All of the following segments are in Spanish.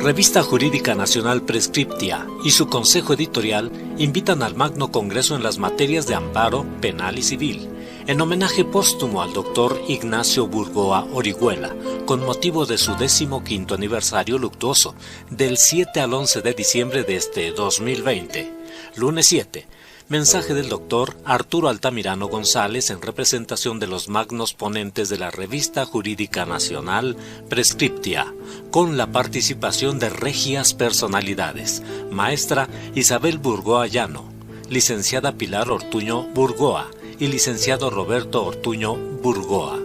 Revista Jurídica Nacional Prescriptia y su Consejo Editorial invitan al Magno Congreso en las materias de amparo, penal y civil, en homenaje póstumo al doctor Ignacio Burgoa Orihuela, con motivo de su 15º aniversario luctuoso, del 7 al 11 de diciembre de este 2020. Lunes 7. Mensaje del doctor Arturo Altamirano González en representación de los magnos ponentes de la Revista Jurídica Nacional Prescriptia, con la participación de regias personalidades: maestra Isabel Burgoa Llano, licenciada Pilar Ortuño Burgoa y licenciado Roberto Ortuño Burgoa.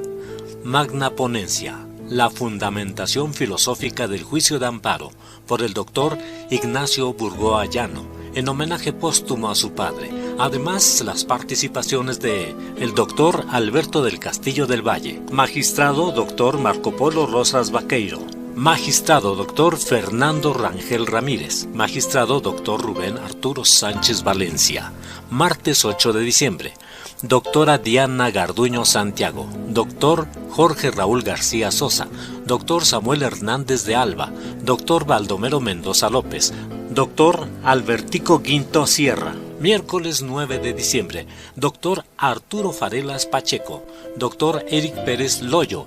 Magna ponencia: la fundamentación filosófica del juicio de amparo, por el doctor Ignacio Burgoa Llano, en homenaje póstumo a su padre. Además, las participaciones de el doctor Alberto del Castillo del Valle, magistrado doctor Marco Polo Rosas Vaqueiro, magistrado doctor Fernando Rangel Ramírez, magistrado doctor Rubén Arturo Sánchez Valencia. Martes 8 de diciembre, doctora Diana Garduño Santiago, doctor Jorge Raúl García Sosa, doctor Samuel Hernández de Alba, doctor Baldomero Mendoza López, doctor Albertico Guinto Sierra. Miércoles 9 de diciembre, doctor Arturo Farelas Pacheco, doctor Eric Pérez Loyo,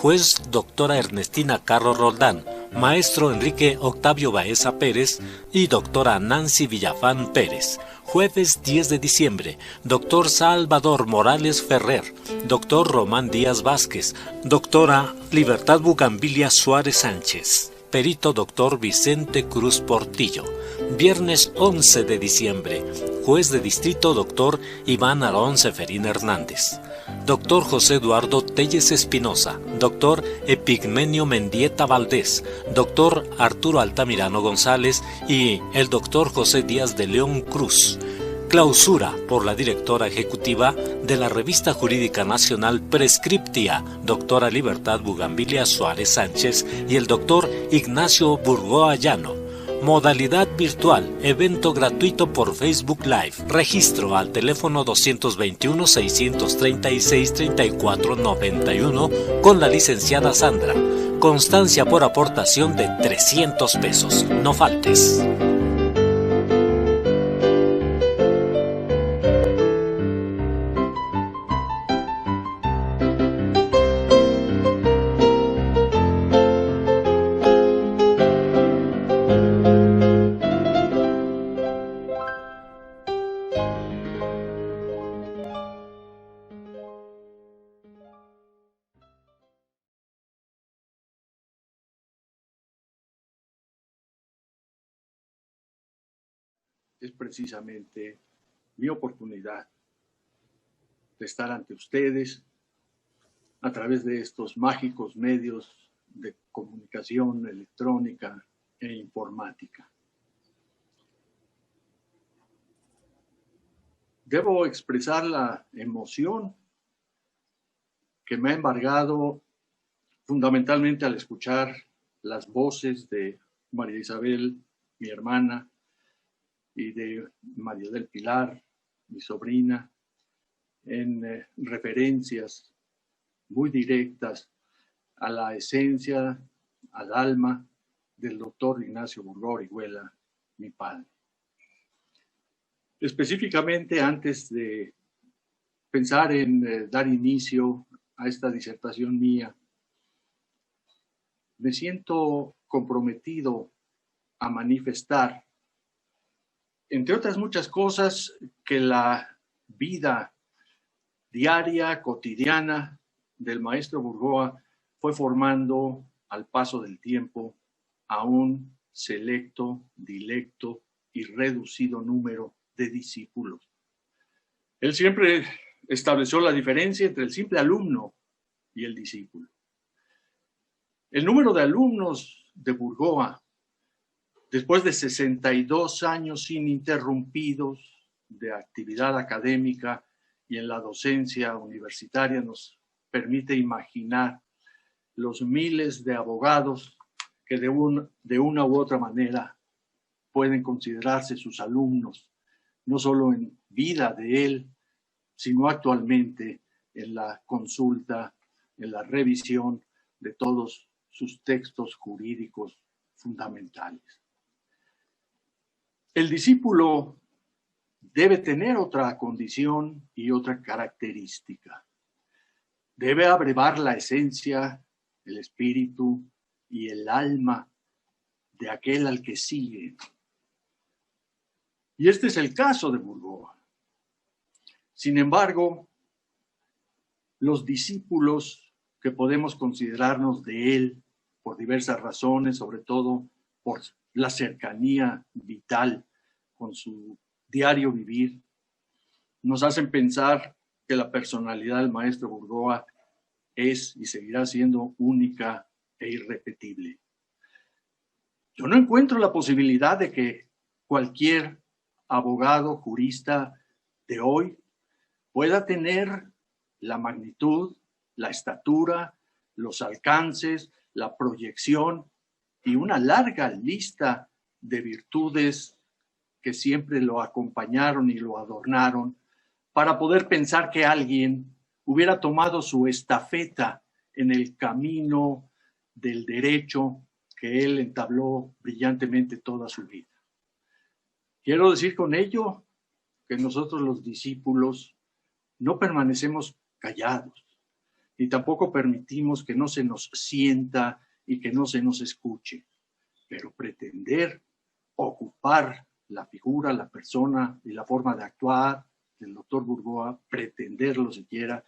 juez doctora Ernestina Carro Roldán, maestro Enrique Octavio Baeza Pérez y doctora Nancy Villafán Pérez. Jueves 10 de diciembre, doctor Salvador Morales Ferrer, doctor Román Díaz Vázquez, doctora Libertad Bugambilia Suárez Sánchez, perito doctor Vicente Cruz Portillo. Viernes 11 de diciembre, juez de distrito doctor Iván Aarón Seferín Hernández, doctor José Eduardo Telles Espinosa, doctor Epigmenio Mendieta Valdés, doctor Arturo Altamirano González y el doctor José Díaz de León Cruz. Clausura por la directora ejecutiva de la Revista Jurídica Nacional Prescriptia, doctora Libertad Bugambilia Suárez Sánchez y el doctor Ignacio Burgoa Llano. Modalidad virtual, evento gratuito por Facebook Live. Registro al teléfono 221-636-3491 con la licenciada Sandra. Constancia por aportación de 300 pesos. No faltes. Es precisamente mi oportunidad de estar ante ustedes a través de estos mágicos medios de comunicación electrónica e informática. Debo expresar la emoción que me ha embargado fundamentalmente al escuchar las voces de María Isabel, mi hermana, y de María del Pilar, mi sobrina, en referencias muy directas a la esencia, al alma del doctor Ignacio Burgoa Orihuela, mi padre. Específicamente, antes de pensar en dar inicio a esta disertación mía, me siento comprometido a manifestar, entre otras muchas cosas, que la vida diaria, cotidiana del maestro Burgoa fue formando al paso del tiempo a un selecto, dilecto y reducido número de discípulos. Él siempre estableció la diferencia entre el simple alumno y el discípulo. El número de alumnos de Burgoa, después de 62 años ininterrumpidos de actividad académica y en la docencia universitaria, nos permite imaginar los miles de abogados que de una u otra manera pueden considerarse sus alumnos, no solo en vida de él, sino actualmente en la consulta, en la revisión de todos sus textos jurídicos fundamentales. El discípulo debe tener otra condición y otra característica. Debe abrevar la esencia, el espíritu y el alma de aquel al que sigue. Y este es el caso de Burgoa. Sin embargo, los discípulos que podemos considerarnos de él por diversas razones, sobre todo por la cercanía vital con su diario vivir, nos hacen pensar que la personalidad del maestro Burgoa es y seguirá siendo única e irrepetible. Yo no encuentro la posibilidad de que cualquier abogado, jurista de hoy pueda tener la magnitud, la estatura, los alcances, la proyección y una larga lista de virtudes que siempre lo acompañaron y lo adornaron para poder pensar que alguien hubiera tomado su estafeta en el camino del derecho que él entabló brillantemente toda su vida. Quiero decir con ello que nosotros los discípulos no permanecemos callados, ni tampoco permitimos que no se nos sienta y que no se nos escuche, pero pretender ocupar la figura, la persona y la forma de actuar del doctor Burgoa, pretenderlo siquiera,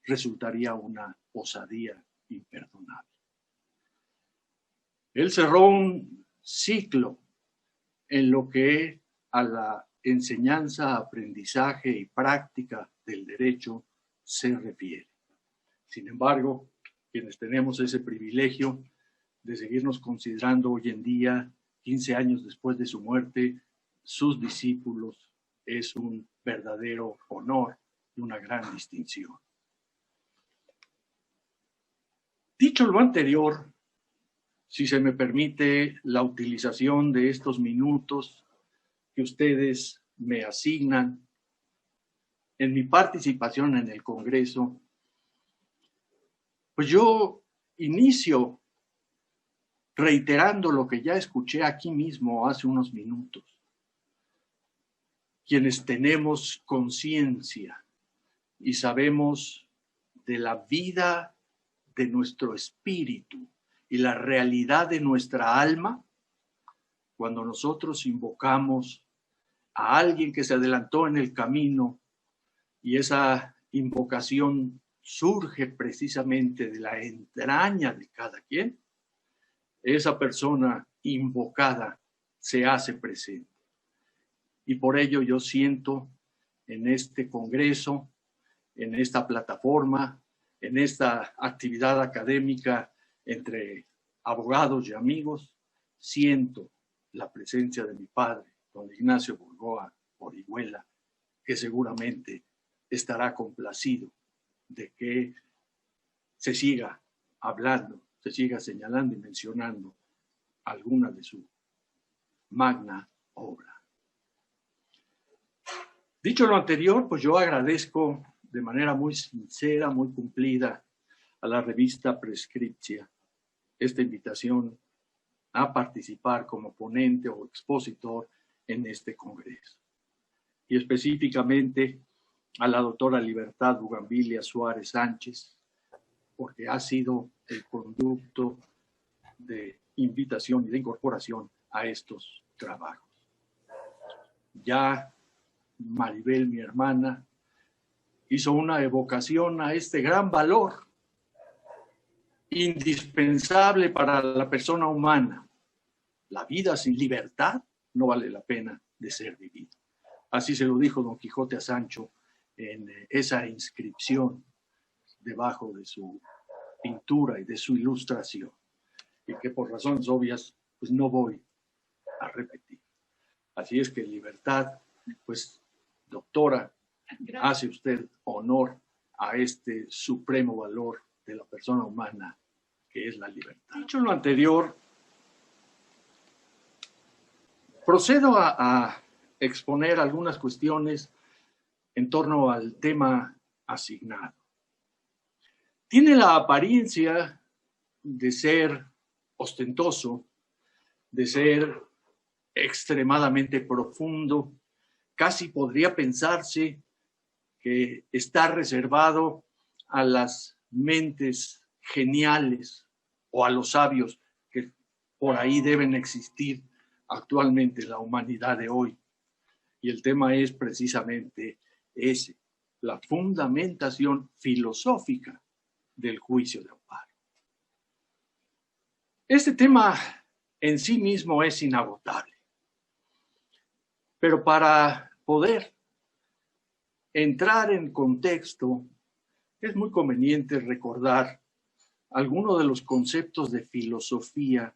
resultaría una osadía imperdonable. Él cerró un ciclo en lo que a la enseñanza, aprendizaje y práctica del derecho se refiere. Sin embargo, quienes tenemos ese privilegio de seguirnos considerando hoy en día, 15 años después de su muerte, sus discípulos, es un verdadero honor y una gran distinción. Dicho lo anterior, si se me permite la utilización de estos minutos que ustedes me asignan en mi participación en el Congreso, pues yo inicio reiterando lo que ya escuché aquí mismo hace unos minutos. Quienes tenemos conciencia y sabemos de la vida de nuestro espíritu y la realidad de nuestra alma, cuando nosotros invocamos a alguien que se adelantó en el camino y esa invocación surge precisamente de la entraña de cada quien, esa persona invocada se hace presente. Y por ello yo siento en este congreso, en esta plataforma, en esta actividad académica entre abogados y amigos, siento la presencia de mi padre, don Ignacio Burgoa Orihuela, que seguramente estará complacido de que se siga hablando, se siga señalando y mencionando alguna de su magna obra. Dicho lo anterior, pues yo agradezco de manera muy sincera, muy cumplida a la revista Prescriptia esta invitación a participar como ponente o expositor en este congreso. Y específicamente a la doctora Libertad Bugambilia Suárez Sánchez, porque ha sido el conducto de invitación y de incorporación a estos trabajos. Ya Maribel, mi hermana, hizo una evocación a este gran valor indispensable para la persona humana. La vida sin libertad no vale la pena de ser vivida. Así se lo dijo Don Quijote a Sancho en esa inscripción debajo de su pintura y de su ilustración, y que por razones obvias pues no voy a repetir. Así es que libertad, pues doctora, hace usted honor a este supremo valor de la persona humana que es la libertad. Dicho lo anterior, procedo a exponer algunas cuestiones en torno al tema asignado. Tiene la apariencia de ser ostentoso de ser extremadamente profundo. Casi podría pensarse que está reservado a las mentes geniales o a los sabios que por ahí deben existir actualmente en la humanidad de hoy. Y el tema es precisamente ese, la fundamentación filosófica del juicio de amparo. Este tema en sí mismo es inagotable, pero para poder entrar en contexto es muy conveniente recordar algunos de los conceptos de filosofía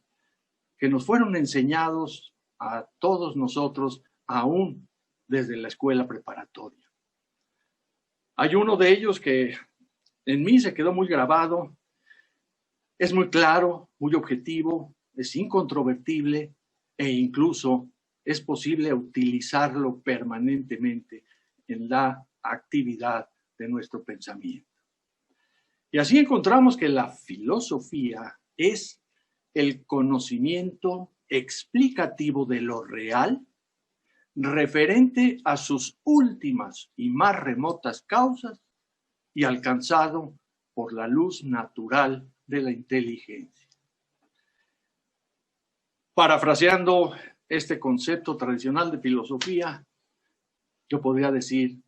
que nos fueron enseñados a todos nosotros aún desde la escuela preparatoria. Hay uno de ellos que en mí se quedó muy grabado, es muy claro, muy objetivo, es incontrovertible e incluso es posible utilizarlo permanentemente en la actividad de nuestro pensamiento. Y así encontramos que la filosofía es el conocimiento explicativo de lo real referente a sus últimas y más remotas causas y alcanzado por la luz natural de la inteligencia. Parafraseando este concepto tradicional de filosofía, yo podría decir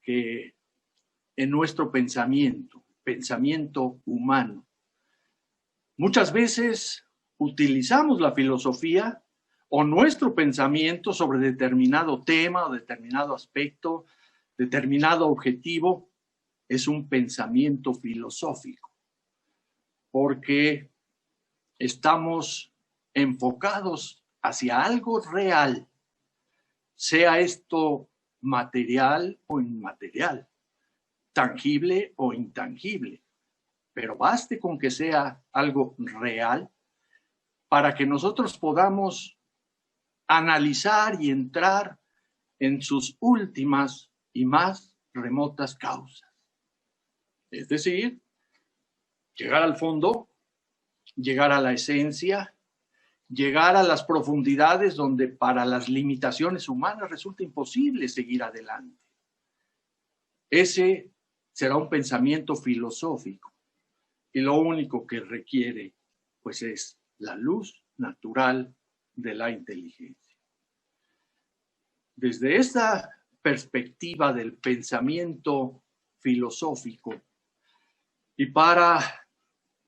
que en nuestro pensamiento humano, muchas veces utilizamos la filosofía o nuestro pensamiento sobre determinado tema o determinado aspecto, determinado objetivo, es un pensamiento filosófico, porque estamos enfocados hacia algo real, sea esto material o inmaterial, tangible o intangible, pero baste con que sea algo real para que nosotros podamos analizar y entrar en sus últimas y más remotas causas. Es decir, llegar al fondo, llegar a la esencia, llegar a las profundidades donde para las limitaciones humanas resulta imposible seguir adelante. Ese será un pensamiento filosófico y lo único que requiere pues es la luz natural de la inteligencia. Desde esta perspectiva del pensamiento filosófico y para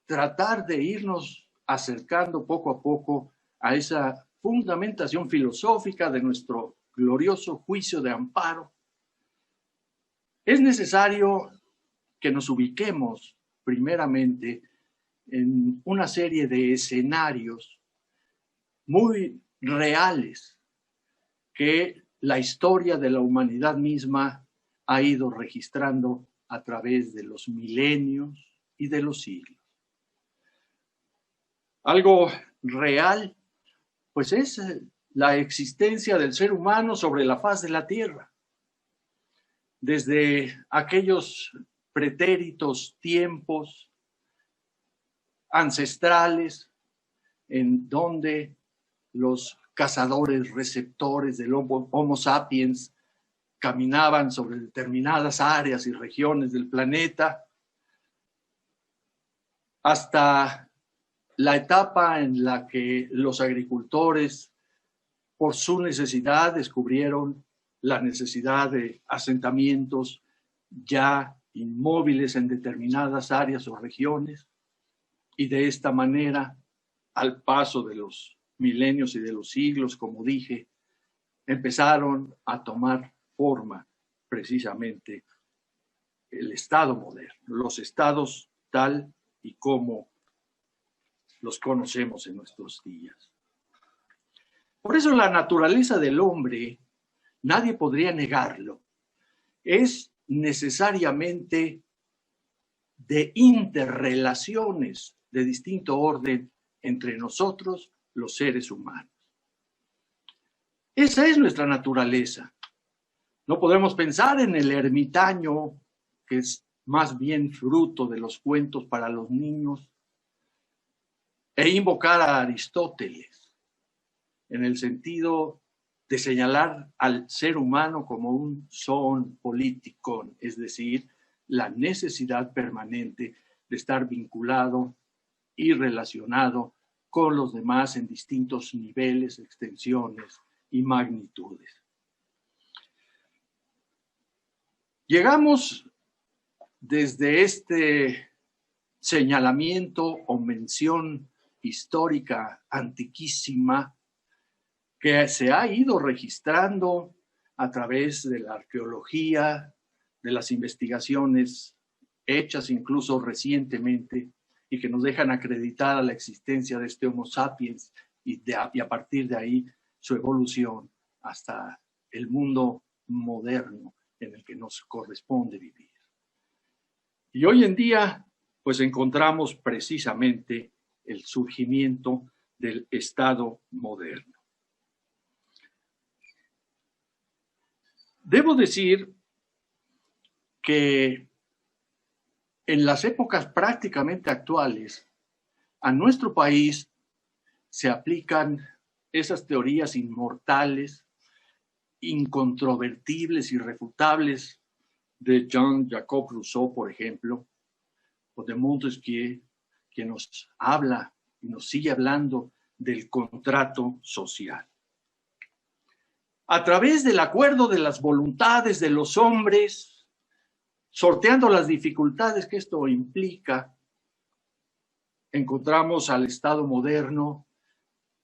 tratar de irnos acercando poco a poco a esa fundamentación filosófica de nuestro glorioso juicio de amparo, es necesario que nos ubiquemos primeramente en una serie de escenarios muy reales que la historia de la humanidad misma ha ido registrando a través de los milenios y de los siglos. Algo real, pues es la existencia del ser humano sobre la faz de la tierra. Desde aquellos pretéritos tiempos ancestrales en donde los cazadores receptores del Homo sapiens caminaban sobre determinadas áreas y regiones del planeta, hasta la etapa en la que los agricultores, por su necesidad, descubrieron la necesidad de asentamientos ya inmóviles en determinadas áreas o regiones, y de esta manera, al paso de los milenios y de los siglos, como dije, empezaron a tomar forma precisamente el Estado moderno, los estados tal y como los conocemos en nuestros días. Por eso la naturaleza del hombre, nadie podría negarlo, es necesariamente de interrelaciones de distinto orden entre nosotros, los seres humanos. Esa es nuestra naturaleza. No podemos pensar en el ermitaño, que es más bien fruto de los cuentos para los niños, e invocar a Aristóteles. en el sentido de señalar al ser humano como un zoon politikon, es decir, la necesidad permanente de estar vinculado y relacionado con los demás en distintos niveles, extensiones y magnitudes. Llegamos desde este señalamiento o mención histórica antiquísima que se ha ido registrando a través de la arqueología, de las investigaciones hechas incluso recientemente y que nos dejan acreditada la existencia de este Homo sapiens y a partir de ahí su evolución hasta el mundo moderno en el que nos corresponde vivir. Y hoy en día, pues encontramos precisamente el surgimiento del Estado moderno. Debo decir que en las épocas prácticamente actuales, a nuestro país se aplican esas teorías inmortales, incontrovertibles, irrefutables de Jean-Jacques Rousseau, por ejemplo, o de Montesquieu, que nos habla y nos sigue hablando del contrato social. A través del acuerdo de las voluntades de los hombres, sorteando las dificultades que esto implica, encontramos al Estado moderno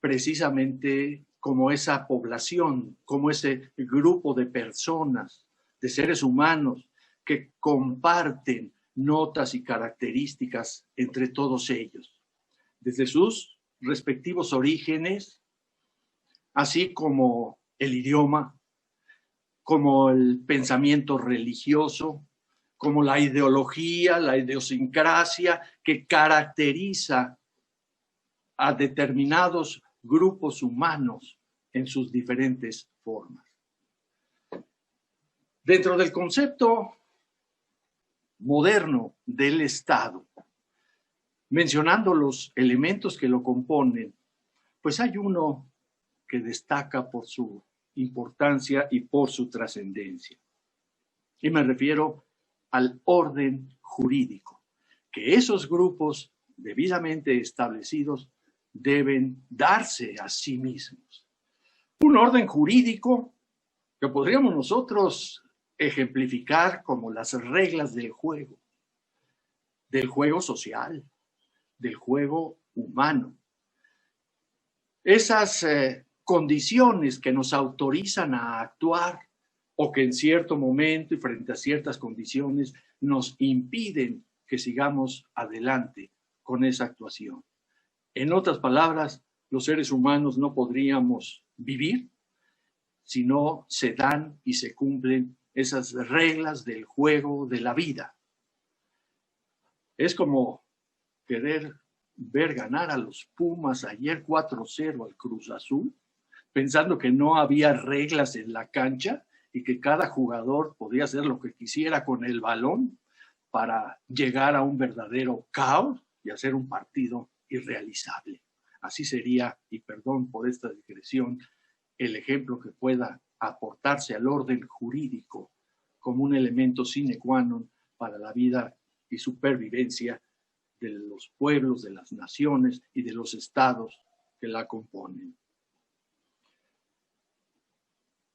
precisamente como esa población, como ese grupo de personas, de seres humanos que comparten notas y características entre todos ellos, desde sus respectivos orígenes, así como el idioma, como el pensamiento religioso, como la ideología, la idiosincrasia que caracteriza a determinados grupos humanos en sus diferentes formas. Dentro del concepto moderno del Estado, mencionando los elementos que lo componen, pues hay uno que destaca por su importancia y por su trascendencia. Y me refiero al orden jurídico, que esos grupos debidamente establecidos deben darse a sí mismos. Un orden jurídico que podríamos nosotros ejemplificar como las reglas del juego social, del juego humano. Esas condiciones que nos autorizan a actuar o que en cierto momento y frente a ciertas condiciones nos impiden que sigamos adelante con esa actuación. En otras palabras, los seres humanos no podríamos vivir si no se dan y se cumplen esas reglas del juego de la vida. Es como querer ver ganar a los Pumas ayer 4-0 al Cruz Azul, pensando que no había reglas en la cancha y que cada jugador podía hacer lo que quisiera con el balón para llegar a un verdadero caos y hacer un partido irrealizable. Así sería, y perdón por esta digresión, el ejemplo que pueda aportarse al orden jurídico como un elemento sine qua non para la vida y supervivencia de los pueblos, de las naciones y de los estados que la componen.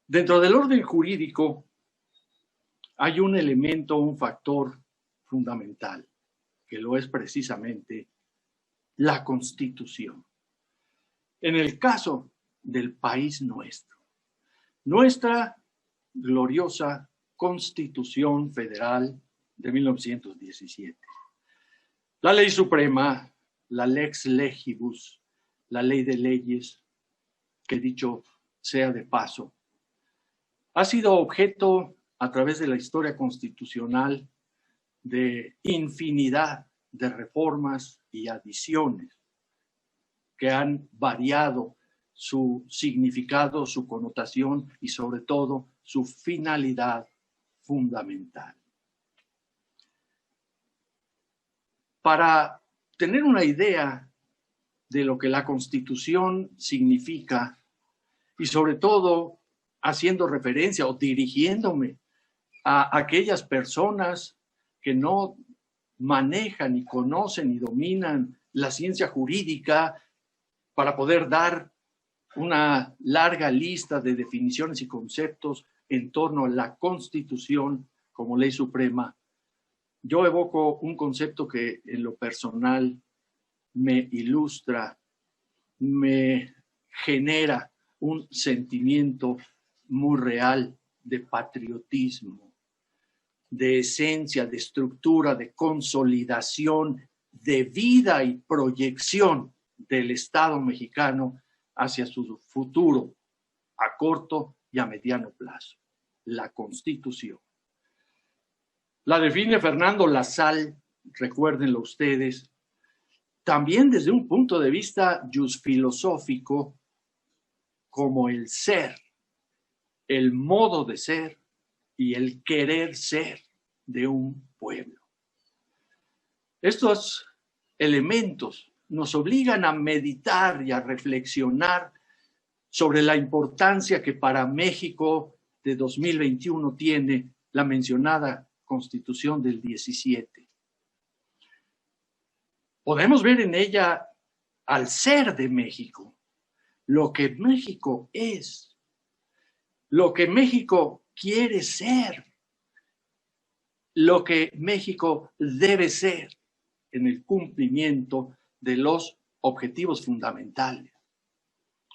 Dentro del orden jurídico hay un elemento, un factor fundamental, que lo es precisamente la Constitución. En el caso del país nuestro, nuestra gloriosa Constitución Federal de 1917. La ley suprema, la lex legibus, la ley de leyes, que dicho sea de paso, ha sido objeto a través de la historia constitucional de infinidad de reformas y adiciones que han variado su significado, su connotación y sobre todo su finalidad fundamental. Para tener una idea de lo que la Constitución significa y sobre todo haciendo referencia o dirigiéndome a aquellas personas que no manejan y conocen y dominan la ciencia jurídica para poder dar una larga lista de definiciones y conceptos en torno a la Constitución como ley suprema. Yo evoco un concepto que en lo personal me ilustra, me genera un sentimiento muy real de patriotismo, de esencia, de estructura, de consolidación, de vida y proyección del Estado mexicano hacia su futuro a corto y a mediano plazo, la Constitución. La define Fernando Lassalle, recuérdenlo ustedes, también desde un punto de vista jusfilosófico, como el ser, el modo de ser y el querer ser de un pueblo. Estos elementos nos obligan a meditar y a reflexionar sobre la importancia que para México de 2021 tiene la mencionada Constitución del 17. Podemos ver en ella al ser de México, lo que México es, lo que México quiere ser, lo que México debe ser en el cumplimiento de los objetivos fundamentales.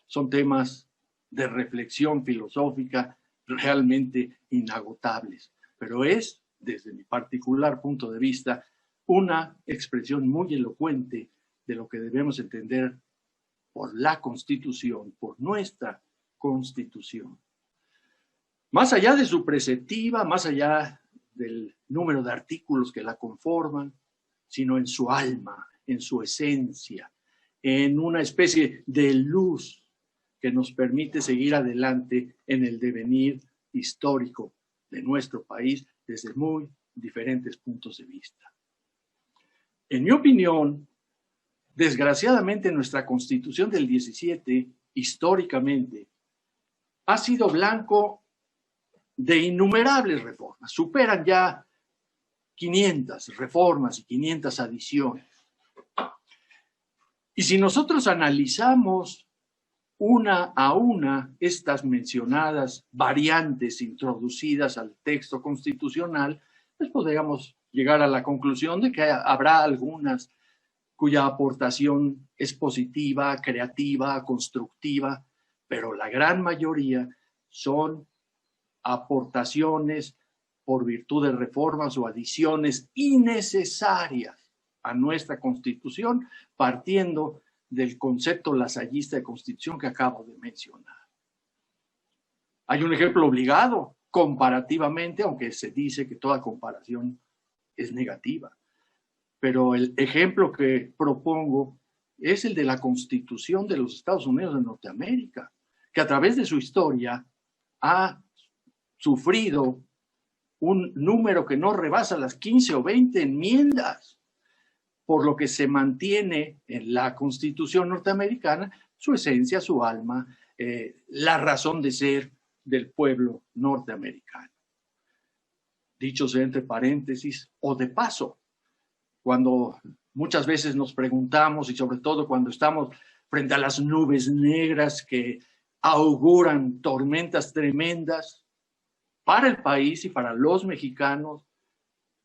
Son temas de reflexión filosófica realmente inagotables, pero es, desde mi particular punto de vista, una expresión muy elocuente de lo que debemos entender por la Constitución, por nuestra Constitución. Más allá de su preceptiva, más allá del número de artículos que la conforman, sino en su alma, en su esencia, en una especie de luz que nos permite seguir adelante en el devenir histórico de nuestro país desde muy diferentes puntos de vista. En mi opinión, desgraciadamente nuestra Constitución del 17, históricamente, ha sido blanco de innumerables reformas. Superan ya 500 reformas y 500 adiciones. Y si nosotros analizamos una a una estas mencionadas variantes introducidas al texto constitucional, pues podríamos llegar a la conclusión de que habrá algunas cuya aportación es positiva, creativa, constructiva, pero la gran mayoría son aportaciones por virtud de reformas o adiciones innecesarias a nuestra Constitución, partiendo del concepto lasallista de Constitución que acabo de mencionar. Hay un ejemplo obligado, comparativamente, aunque se dice que toda comparación es negativa. Pero el ejemplo que propongo es el de la Constitución de los Estados Unidos de Norteamérica, que a través de su historia ha sufrido un número que no rebasa las 15 o 20 enmiendas, por lo que se mantiene en la Constitución norteamericana su esencia, su alma, la razón de ser del pueblo norteamericano. Dicho sea entre paréntesis o de paso, cuando muchas veces nos preguntamos, y sobre todo cuando estamos frente a las nubes negras que auguran tormentas tremendas para el país y para los mexicanos,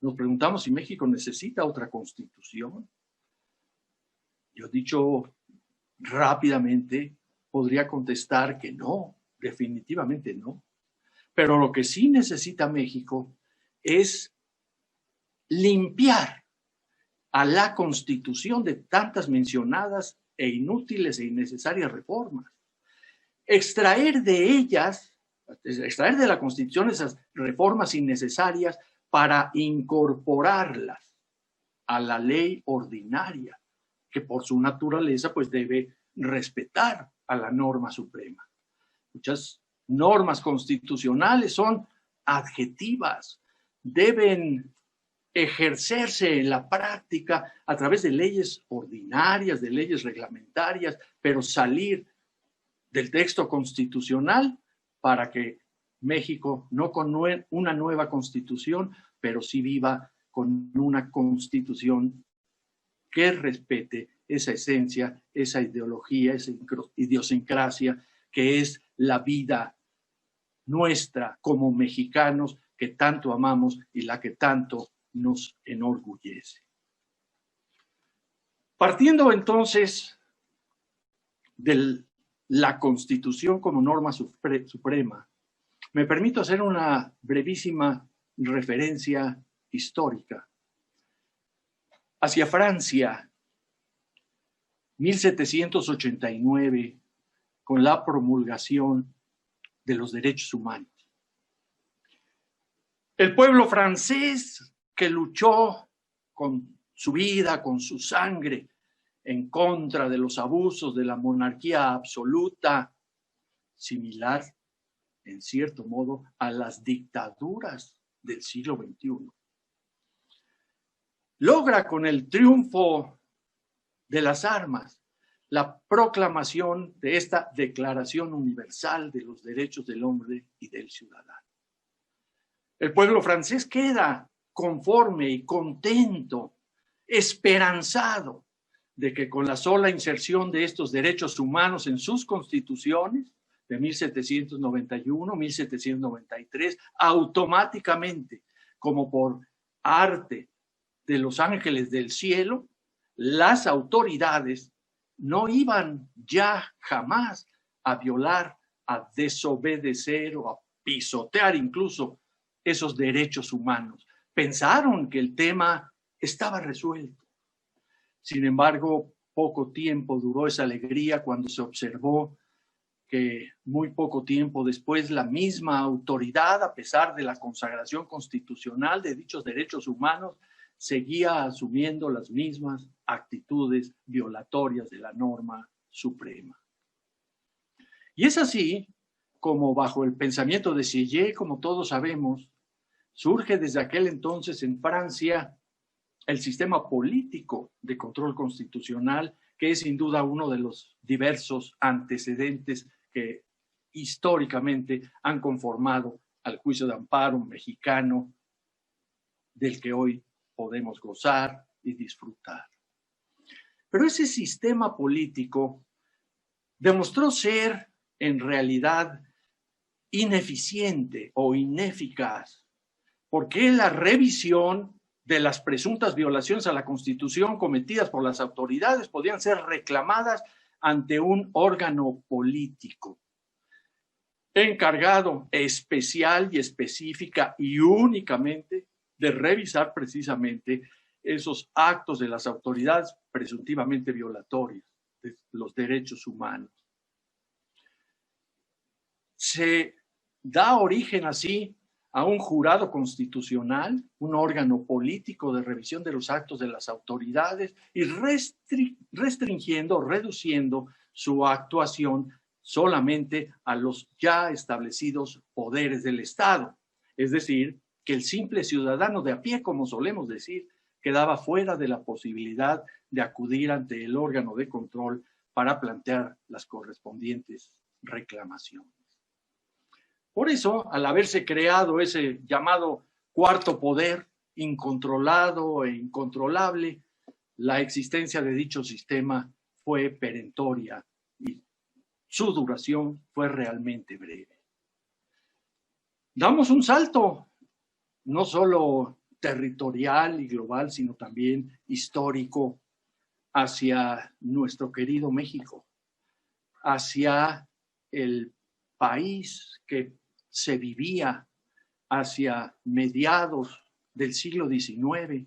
nos preguntamos si México necesita otra constitución. Yo, dicho rápidamente, podría contestar que no, definitivamente no. Pero lo que sí necesita México es limpiar a la Constitución de tantas mencionadas e inútiles e innecesarias reformas. Extraer de la Constitución esas reformas innecesarias para incorporarlas a la ley ordinaria, que por su naturaleza pues debe respetar a la norma suprema. Muchas normas constitucionales son adjetivas, deben ejercerse en la práctica a través de leyes ordinarias, de leyes reglamentarias, pero salir del texto constitucional para que México, no con una nueva constitución, pero sí viva con una constitución que respete esa esencia, esa ideología, esa idiosincrasia que es la vida nuestra como mexicanos que tanto amamos y la que tanto nos enorgullece. Partiendo entonces de la Constitución como norma suprema, me permito hacer una brevísima referencia histórica. Hacia Francia, 1789, con la promulgación de los derechos humanos. El pueblo francés que luchó con su vida, con su sangre, en contra de los abusos de la monarquía absoluta, similar, en cierto modo, a las dictaduras del siglo XXI. Logra con el triunfo de las armas la proclamación de esta Declaración Universal de los Derechos del Hombre y del Ciudadano. El pueblo francés queda conforme y contento, esperanzado de que con la sola inserción de estos derechos humanos en sus constituciones de 1791, 1793, automáticamente, como por arte de los ángeles del cielo, las autoridades no iban ya jamás a violar, a desobedecer o a pisotear incluso esos derechos humanos. Pensaron que el tema estaba resuelto. Sin embargo, poco tiempo duró esa alegría cuando se observó que muy poco tiempo después la misma autoridad, a pesar de la consagración constitucional de dichos derechos humanos, seguía asumiendo las mismas actitudes violatorias de la norma suprema. Y es así como bajo el pensamiento de Sieyès, como todos sabemos, surge desde aquel entonces en Francia el sistema político de control constitucional, que es sin duda uno de los diversos antecedentes que históricamente han conformado al juicio de amparo mexicano del que hoy podemos gozar y disfrutar. Pero ese sistema político demostró ser en realidad ineficiente o ineficaz, porque la revisión de las presuntas violaciones a la Constitución cometidas por las autoridades podían ser reclamadas ante un órgano político encargado especial y específica y únicamente de revisar precisamente esos actos de las autoridades presuntivamente violatorios de los derechos humanos. Se da origen así a un jurado constitucional, un órgano político de revisión de los actos de las autoridades y restringiendo, reduciendo su actuación solamente a los ya establecidos poderes del Estado. Es decir, que el simple ciudadano de a pie, como solemos decir, quedaba fuera de la posibilidad de acudir ante el órgano de control para plantear las correspondientes reclamaciones. Por eso, al haberse creado ese llamado cuarto poder, incontrolado e incontrolable, la existencia de dicho sistema fue perentoria y su duración fue realmente breve. Damos un salto, no solo territorial y global, sino también histórico, hacia nuestro querido México, hacia el país que se vivía hacia mediados del siglo XIX,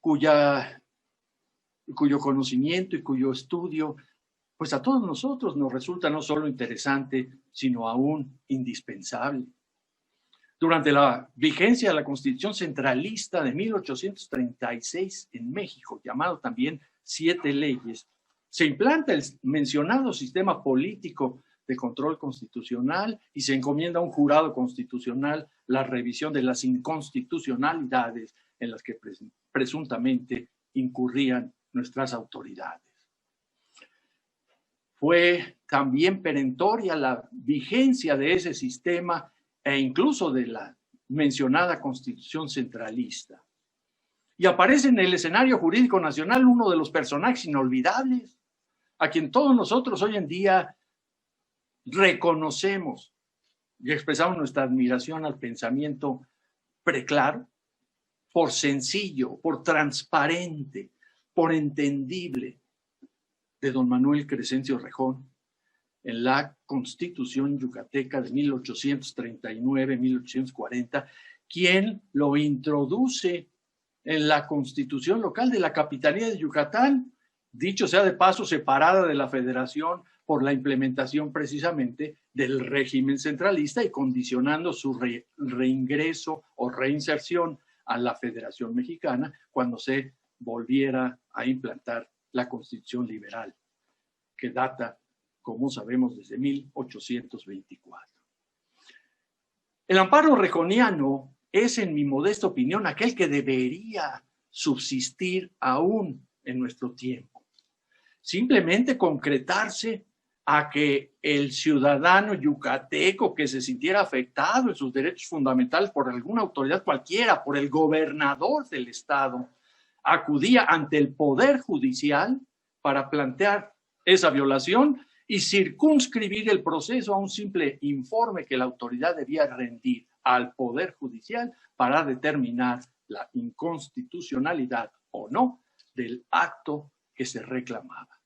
cuyo conocimiento y cuyo estudio, pues a todos nosotros nos resulta no solo interesante, sino aún indispensable. Durante la vigencia de la Constitución Centralista de 1836 en México, llamado también 7 leyes, se implanta el mencionado sistema político de control constitucional y se encomienda a un jurado constitucional la revisión de las inconstitucionalidades en las que presuntamente incurrían nuestras autoridades. fue también perentoria la vigencia de ese sistema e incluso de la mencionada Constitución centralista. Y aparece en el escenario jurídico nacional uno de los personajes inolvidables, a quien todos nosotros hoy en día reconocemos y expresamos nuestra admiración al pensamiento preclaro, por sencillo, por transparente, por entendible, de don Manuel Crescencio Rejón, en la Constitución yucateca de 1839-1840, quien lo introduce en la Constitución local de la Capitanía de Yucatán, dicho sea de paso, separada de la Federación por la implementación precisamente del régimen centralista y condicionando su reingreso o reinserción a la Federación Mexicana cuando se volviera a implantar la Constitución liberal, que data, como sabemos, desde 1824. El amparo rejoniano es, en mi modesta opinión, aquel que debería subsistir aún en nuestro tiempo. Simplemente concretarse a que el ciudadano yucateco que se sintiera afectado en sus derechos fundamentales por alguna autoridad cualquiera, por el gobernador del estado, acudía ante el Poder Judicial para plantear esa violación y circunscribir el proceso a un simple informe que la autoridad debía rendir al Poder Judicial para determinar la inconstitucionalidad o no del acto que se reclamaba.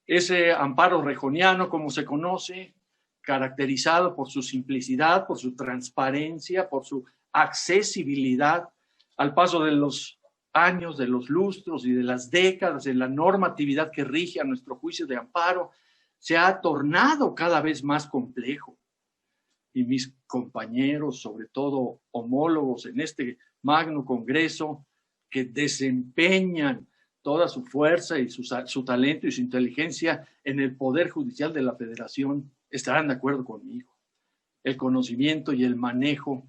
Ese amparo rejoniano, como se conoce, caracterizado por su simplicidad, por su transparencia, por su accesibilidad, al paso de los años, de los lustros y de las décadas, de la normatividad que rige a nuestro juicio de amparo, se ha tornado cada vez más complejo. Y mis compañeros, sobre todo homólogos en este magno congreso, que desempeñan toda su fuerza y su talento y su inteligencia en el Poder Judicial de la Federación, estarán de acuerdo conmigo. El conocimiento y el manejo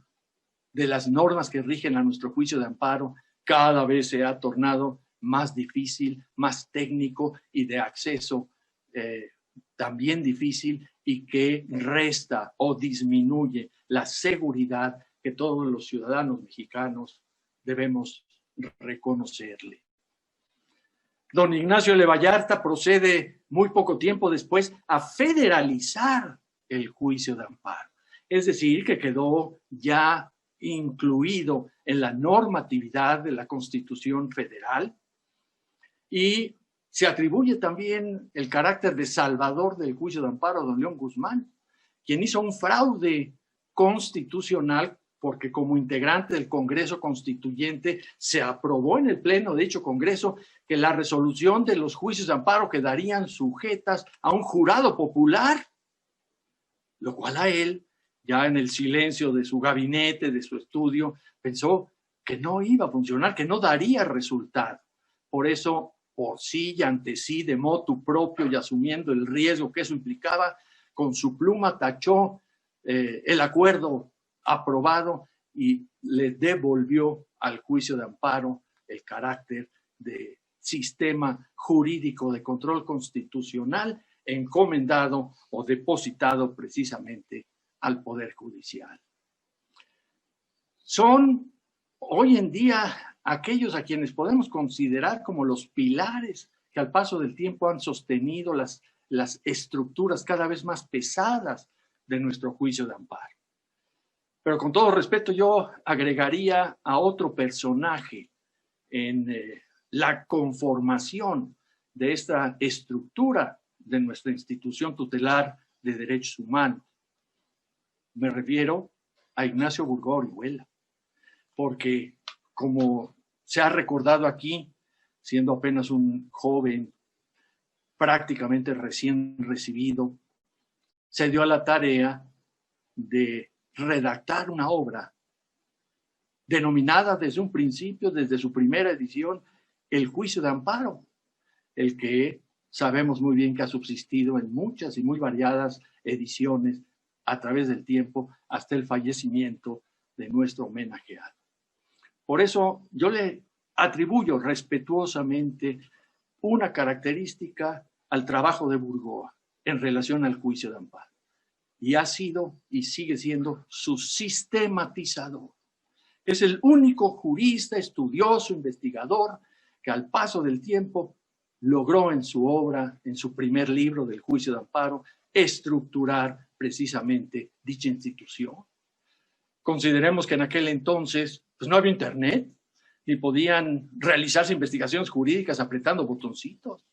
de las normas que rigen a nuestro juicio de amparo cada vez se ha tornado más difícil, más técnico y de acceso también difícil, y que resta o disminuye la seguridad que todos los ciudadanos mexicanos debemos reconocerle. Don Ignacio L. Vallarta procede muy poco tiempo después a federalizar el juicio de amparo, es decir, que quedó ya incluido en la normatividad de la Constitución Federal, y se atribuye también el carácter de salvador del juicio de amparo a don León Guzmán, quien hizo un fraude constitucional porque como integrante del Congreso Constituyente se aprobó en el Pleno de dicho Congreso que la resolución de los juicios de amparo quedarían sujetas a un jurado popular, lo cual a él, ya en el silencio de su gabinete, de su estudio, pensó que no iba a funcionar, que no daría resultado. Por eso, por sí y ante sí, de motu propio y asumiendo el riesgo que eso implicaba, con su pluma tachó el acuerdo aprobado y le devolvió al juicio de amparo el carácter de sistema jurídico de control constitucional encomendado o depositado precisamente al Poder Judicial. Son hoy en día aquellos a quienes podemos considerar como los pilares que al paso del tiempo han sostenido las estructuras cada vez más pesadas de nuestro juicio de amparo. Pero con todo respeto, yo agregaría a otro personaje en la conformación de esta estructura de nuestra institución tutelar de derechos humanos. Me refiero a Ignacio Burgoa Orihuela, porque como se ha recordado aquí, siendo apenas un joven prácticamente recién recibido, se dio a la tarea de redactar una obra denominada desde un principio, desde su primera edición, El Juicio de Amparo, el que sabemos muy bien que ha subsistido en muchas y muy variadas ediciones a través del tiempo hasta el fallecimiento de nuestro homenajeado. Por eso yo le atribuyo respetuosamente una característica al trabajo de Burgoa en relación al juicio de amparo. Y ha sido y sigue siendo su sistematizador. Es el único jurista, estudioso, investigador que al paso del tiempo logró en su obra, en su primer libro del juicio de amparo, estructurar precisamente dicha institución. Consideremos que en aquel entonces pues no había internet ni podían realizarse investigaciones jurídicas apretando botoncitos,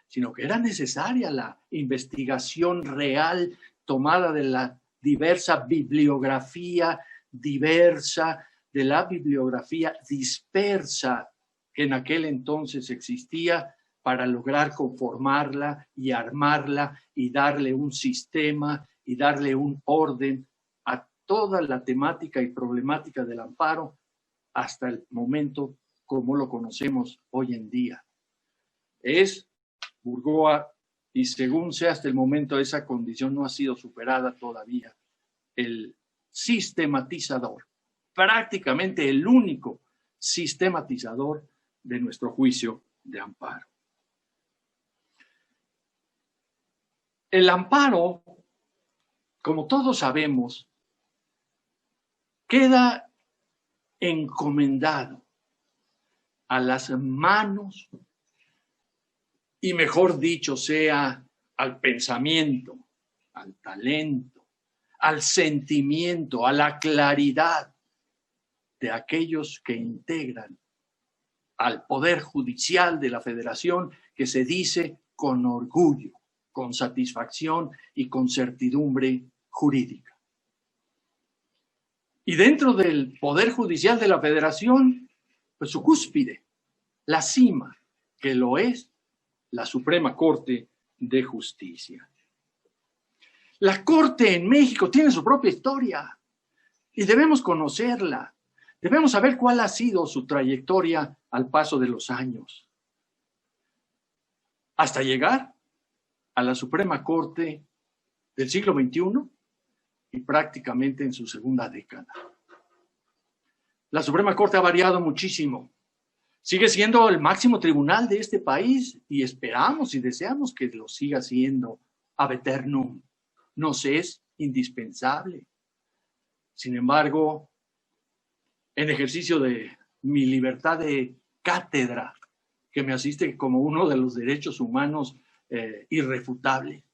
sino que era necesaria la investigación real tomada de la diversa bibliografía diversa, de la bibliografía dispersa que en aquel entonces existía para lograr conformarla y armarla y darle un sistema y darle un orden a toda la temática y problemática del amparo hasta el momento como lo conocemos hoy en día. Es Burgoa, y según sea hasta el momento esa condición no ha sido superada todavía, el sistematizador, prácticamente el único sistematizador de nuestro juicio de amparo. El amparo, como todos sabemos, queda encomendado a las manos y, mejor dicho, sea al pensamiento, al talento, al sentimiento, a la claridad de aquellos que integran al Poder Judicial de la Federación, que se dice con orgullo, con satisfacción y con certidumbre jurídica. Y dentro del Poder Judicial de la Federación, pues su cúspide, la cima, que lo es la Suprema Corte de Justicia. La Corte en México tiene su propia historia y debemos conocerla. Debemos saber cuál ha sido su trayectoria al paso de los años, hasta llegar a la Suprema Corte del siglo XXI y prácticamente en su segunda década. La Suprema Corte ha variado muchísimo. Sigue siendo el máximo tribunal de este país y esperamos y deseamos que lo siga siendo ad eternum. Nos es indispensable. Sin embargo, en ejercicio de mi libertad de cátedra, que me asiste como uno de los derechos humanos irrefutables,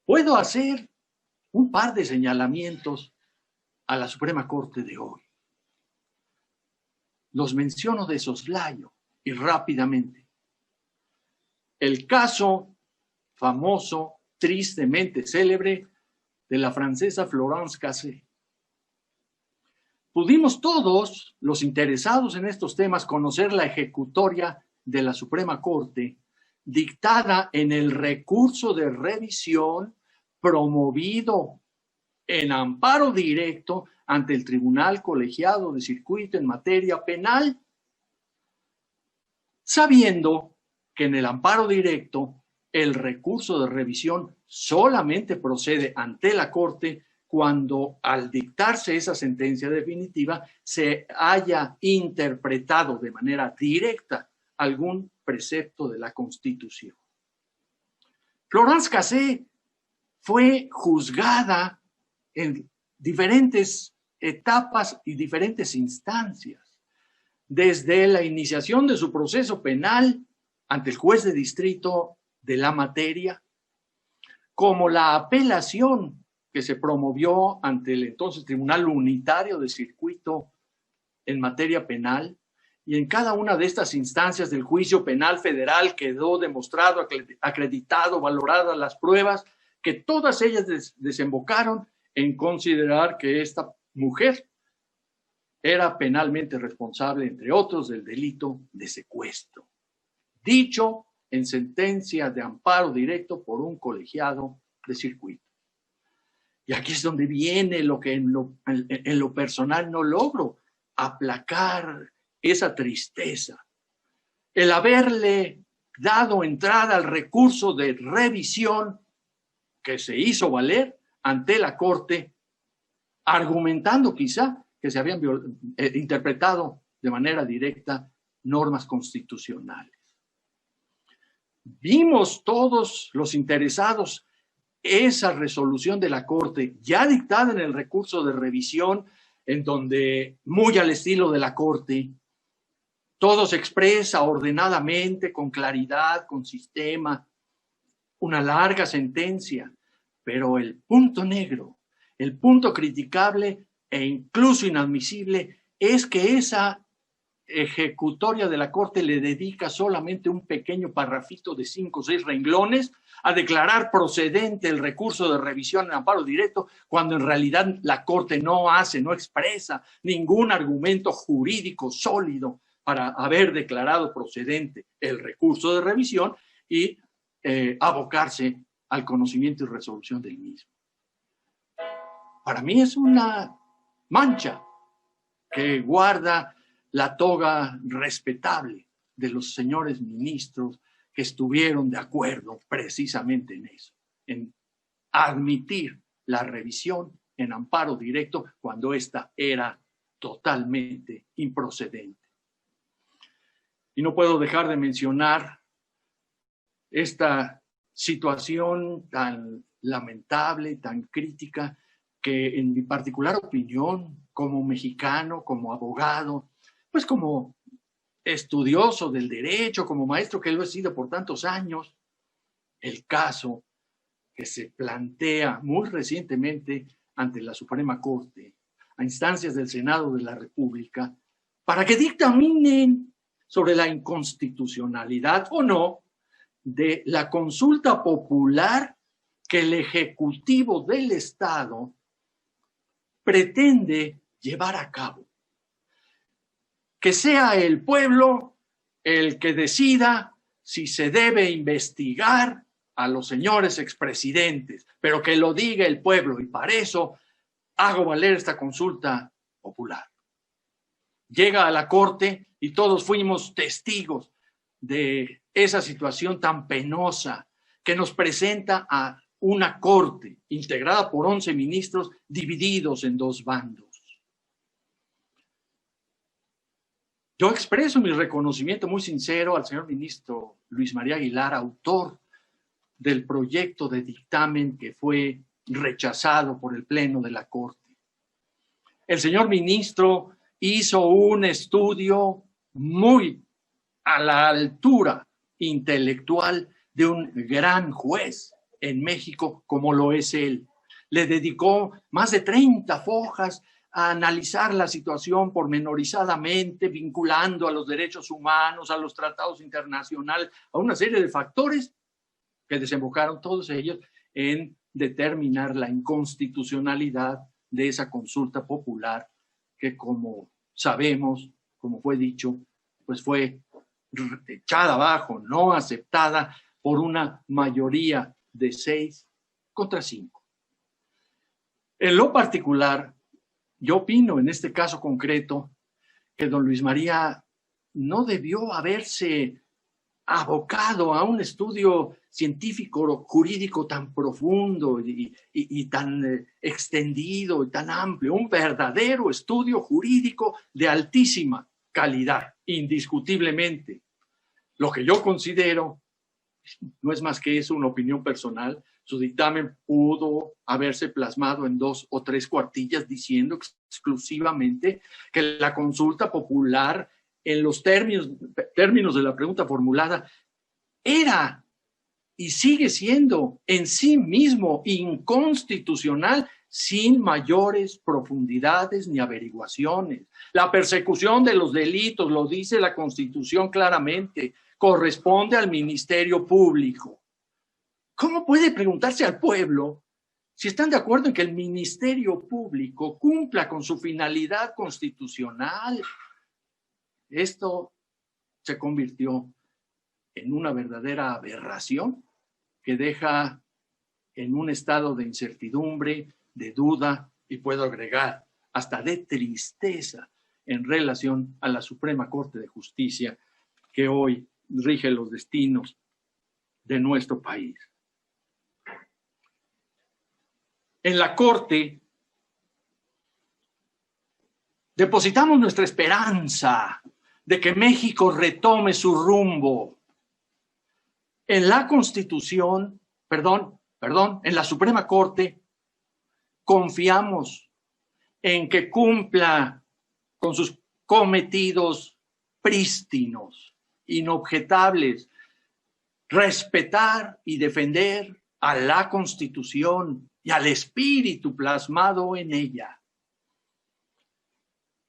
puedo hacer un par de señalamientos a la Suprema Corte de hoy. Los menciono de soslayo y rápidamente. El caso famoso, tristemente célebre, de la francesa Florence Cassé. Pudimos todos, los interesados en estos temas, conocer la ejecutoria de la Suprema Corte, dictada en el recurso de revisión promovido en amparo directo ante el Tribunal Colegiado de Circuito en materia penal, sabiendo que en el amparo directo el recurso de revisión solamente procede ante la Corte cuando al dictarse esa sentencia definitiva se haya interpretado de manera directa algún precepto de la Constitución. Florence Cassé fue juzgada en diferentes etapas y diferentes instancias, desde la iniciación de su proceso penal ante el juez de distrito de la materia, como la apelación que se promovió ante el entonces Tribunal Unitario de Circuito en materia penal, y en cada una de estas instancias del juicio penal federal quedó demostrado, acreditado, valoradas las pruebas, que todas ellas desembocaron en considerar que esta mujer era penalmente responsable, entre otros, del delito de secuestro, dicho en sentencia de amparo directo por un colegiado de circuito. Y aquí es donde viene lo que en lo personal no logro, aplacar esa tristeza. El haberle dado entrada al recurso de revisión que se hizo valer ante la Corte, argumentando quizá que se habían interpretado de manera directa normas constitucionales. vimos todos los interesados esa resolución de la Corte ya dictada en el recurso de revisión, en donde, muy al estilo de la Corte, todo se expresa ordenadamente, con claridad, con sistema, una larga sentencia, pero el punto negro, el punto criticable e incluso inadmisible es que esa ejecutoria de la Corte le dedica solamente un pequeño parrafito de 5 o 6 renglones a declarar procedente el recurso de revisión en amparo directo, cuando en realidad la Corte no expresa ningún argumento jurídico sólido para haber declarado procedente el recurso de revisión y abocarse al conocimiento y resolución del mismo. Para mí es una mancha que guarda la toga respetable de los señores ministros que estuvieron de acuerdo precisamente en eso, en admitir la revisión en amparo directo cuando ésta era totalmente improcedente. Y no puedo dejar de mencionar esta situación tan lamentable, tan crítica, que en mi particular opinión, como mexicano, como abogado, pues como estudioso del derecho, como maestro que lo he sido por tantos años, el caso que se plantea muy recientemente ante la Suprema Corte, a instancias del Senado de la República, para que dictaminen sobre la inconstitucionalidad o no de la consulta popular que el Ejecutivo del Estado pretende llevar a cabo. Que sea el pueblo el que decida si se debe investigar a los señores expresidentes, pero que lo diga el pueblo, y para eso hago valer esta consulta popular. Llega a la Corte y todos fuimos testigos de esa situación tan penosa que nos presenta a una Corte integrada por 11 ministros divididos en 2 bandos. Yo expreso mi reconocimiento muy sincero al señor ministro Luis María Aguilar, autor del proyecto de dictamen que fue rechazado por el Pleno de la Corte. El señor ministro hizo un estudio muy a la altura intelectual de un gran juez en México como lo es él. Le dedicó más de 30 fojas a analizar la situación pormenorizadamente, vinculando a los derechos humanos, a los tratados internacionales, a una serie de factores que desembocaron todos ellos en determinar la inconstitucionalidad de esa consulta popular que, como sabemos, como fue dicho, pues fue echada abajo, no aceptada por una mayoría de 6 contra 5. En lo particular, yo opino en este caso concreto que don Luis María no debió haberse abocado a un estudio científico jurídico tan profundo y tan extendido y tan amplio, un verdadero estudio jurídico de altísima calidad, indiscutiblemente. Lo que yo considero no es más que eso, una opinión personal. Su dictamen pudo haberse plasmado en 2 o 3 cuartillas diciendo exclusivamente que la consulta popular, en los términos de la pregunta formulada, era y sigue siendo en sí mismo inconstitucional sin mayores profundidades ni averiguaciones. La persecución de los delitos, lo dice la Constitución claramente, corresponde al Ministerio Público. ¿Cómo puede preguntarse al pueblo si están de acuerdo en que el Ministerio Público cumpla con su finalidad constitucional? Esto se convirtió en una verdadera aberración que deja en un estado de incertidumbre, de duda y puedo agregar hasta de tristeza en relación a la Suprema Corte de Justicia que hoy rige los destinos de nuestro país. En la Corte depositamos nuestra esperanza de que México retome su rumbo. en la Constitución, en la Suprema Corte, confiamos en que cumpla con sus cometidos prístinos, inobjetables, respetar y defender a la Constitución y al espíritu plasmado en ella.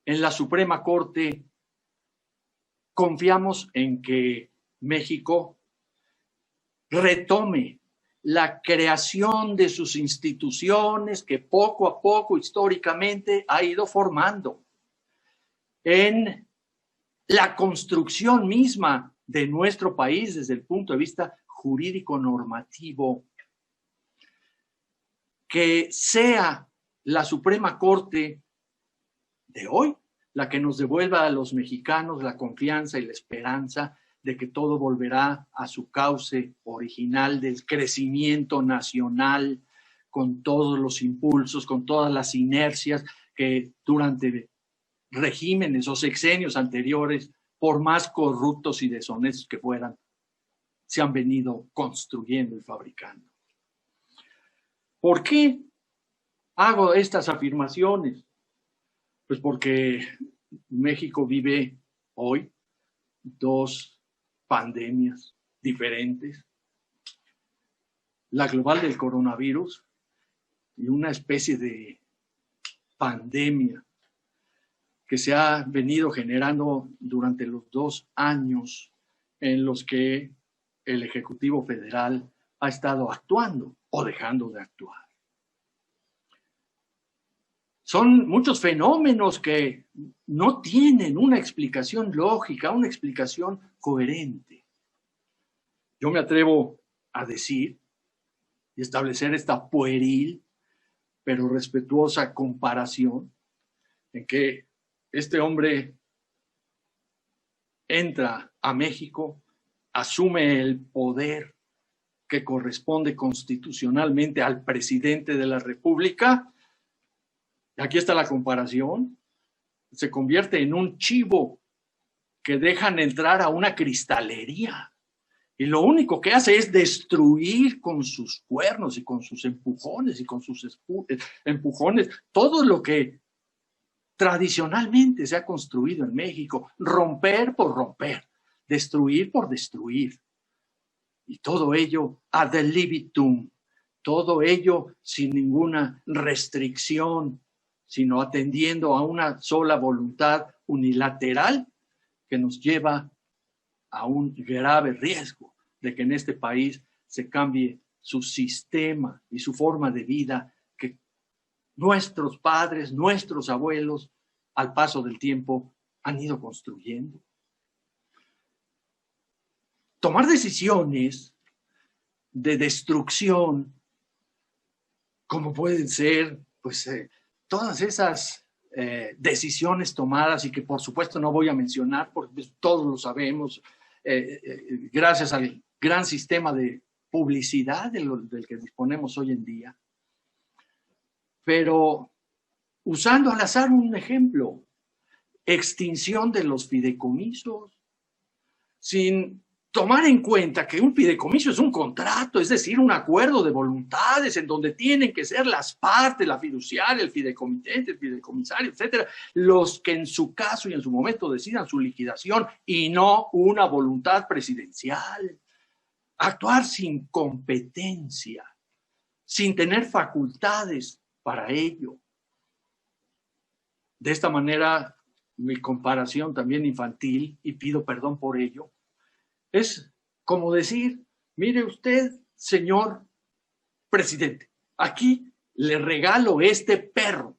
En la Suprema Corte confiamos en que México retome la creación de sus instituciones que poco a poco históricamente ha ido formando, en la construcción misma de nuestro país desde el punto de vista jurídico normativo, que sea la Suprema Corte de hoy la que nos devuelva a los mexicanos la confianza y la esperanza de que todo volverá a su cauce original del crecimiento nacional, con todos los impulsos, con todas las inercias que durante regímenes o sexenios anteriores, por más corruptos y deshonestos que fueran, se han venido construyendo y fabricando. ¿Por qué hago estas afirmaciones? Pues porque México vive hoy dos pandemias diferentes, la global del coronavirus y una especie de pandemia que se ha venido generando durante los 2 años en los que el Ejecutivo Federal ha estado actuando o dejando de actuar. Son muchos fenómenos que no tienen una explicación lógica, una explicación coherente. Yo me atrevo a decir y establecer esta pueril pero respetuosa comparación en que este hombre entra a México, asume el poder que corresponde constitucionalmente al presidente de la República. Aquí está la comparación. Se convierte en un chivo que dejan entrar a una cristalería. Y lo único que hace es destruir con sus cuernos y con sus empujones todo lo que tradicionalmente se ha construido en México. Romper por romper, destruir por destruir. Y todo ello ad libitum, todo ello sin ninguna restricción, sino atendiendo a una sola voluntad unilateral que nos lleva a un grave riesgo de que en este país se cambie su sistema y su forma de vida que nuestros padres, nuestros abuelos, al paso del tiempo, han ido construyendo. Tomar decisiones de destrucción, como pueden ser, todas esas decisiones tomadas y que por supuesto no voy a mencionar porque todos lo sabemos, gracias al gran sistema de publicidad del que disponemos hoy en día. Pero usando al azar un ejemplo, extinción de los fideicomisos, sin tomar en cuenta que un fideicomiso es un contrato, es decir, un acuerdo de voluntades en donde tienen que ser las partes, la fiduciaria, el fideicomitente, el fideicomisario, etcétera, los que en su caso y en su momento decidan su liquidación y no una voluntad presidencial. Actuar sin competencia, sin tener facultades para ello. De esta manera, mi comparación también infantil, y pido perdón por ello, es como decir, mire usted, señor presidente, aquí le regalo este perro,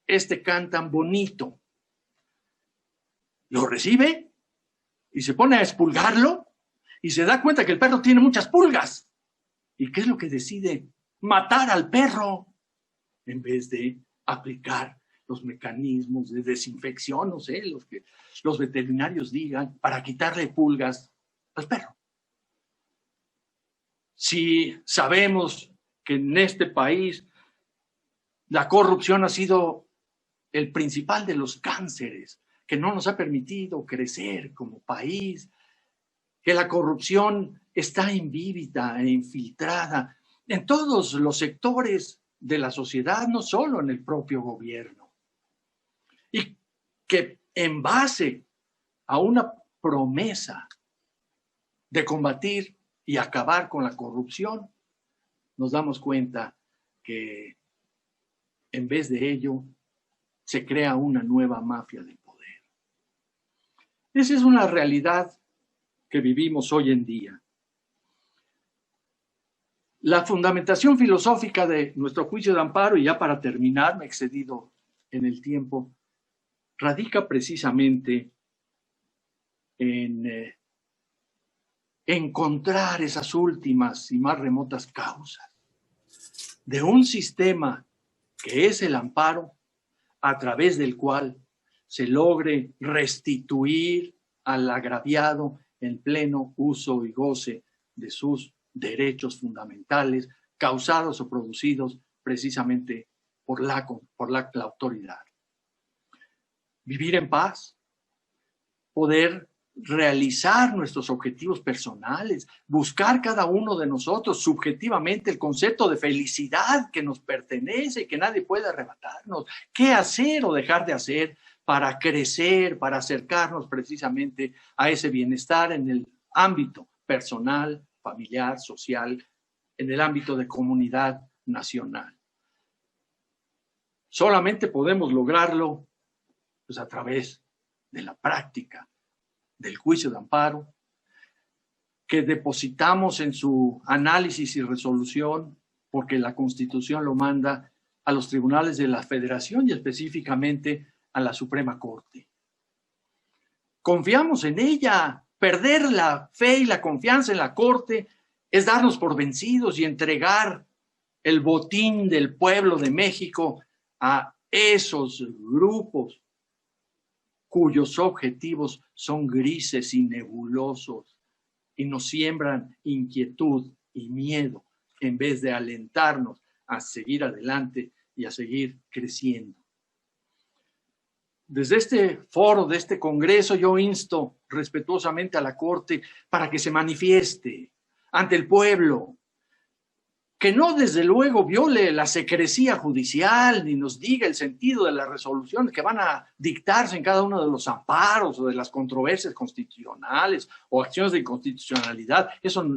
este can tan bonito. Lo recibe y se pone a expulgarlo y se da cuenta que el perro tiene muchas pulgas. ¿Y qué es lo que decide? Matar al perro en vez de aplicar los mecanismos de desinfección, no sé, los que los veterinarios digan, para quitarle pulgas al perro. Si sabemos que en este país la corrupción ha sido el principal de los cánceres que no nos ha permitido crecer como país, que la corrupción está invívida e infiltrada en todos los sectores de la sociedad, no solo en el propio gobierno. Y que en base a una promesa de combatir y acabar con la corrupción, nos damos cuenta que en vez de ello se crea una nueva mafia del poder. Esa es una realidad que vivimos hoy en día. La fundamentación filosófica de nuestro juicio de amparo, y ya para terminar, me he excedido en el tiempo, radica precisamente en encontrar esas últimas y más remotas causas de un sistema que es el amparo, a través del cual se logre restituir al agraviado en pleno uso y goce de sus derechos fundamentales, causados o producidos precisamente por la autoridad. Vivir en paz, poder realizar nuestros objetivos personales, buscar cada uno de nosotros subjetivamente el concepto de felicidad que nos pertenece y que nadie puede arrebatarnos, qué hacer o dejar de hacer para crecer, para acercarnos precisamente a ese bienestar en el ámbito personal, familiar, social, en el ámbito de comunidad nacional. Solamente podemos lograrlo pues, a través de la práctica del juicio de amparo, que depositamos en su análisis y resolución, porque la Constitución lo manda a los tribunales de la Federación y específicamente a la Suprema Corte. Confiamos en ella. Perder la fe y la confianza en la Corte es darnos por vencidos y entregar el botín del pueblo de México a esos grupos cuyos objetivos son grises y nebulosos y nos siembran inquietud y miedo en vez de alentarnos a seguir adelante y a seguir creciendo. Desde este foro, de este congreso, yo insto respetuosamente a la Corte para que se manifieste ante el pueblo, que no desde luego viole la secrecía judicial ni nos diga el sentido de las resoluciones que van a dictarse en cada uno de los amparos o de las controversias constitucionales o acciones de inconstitucionalidad. Eso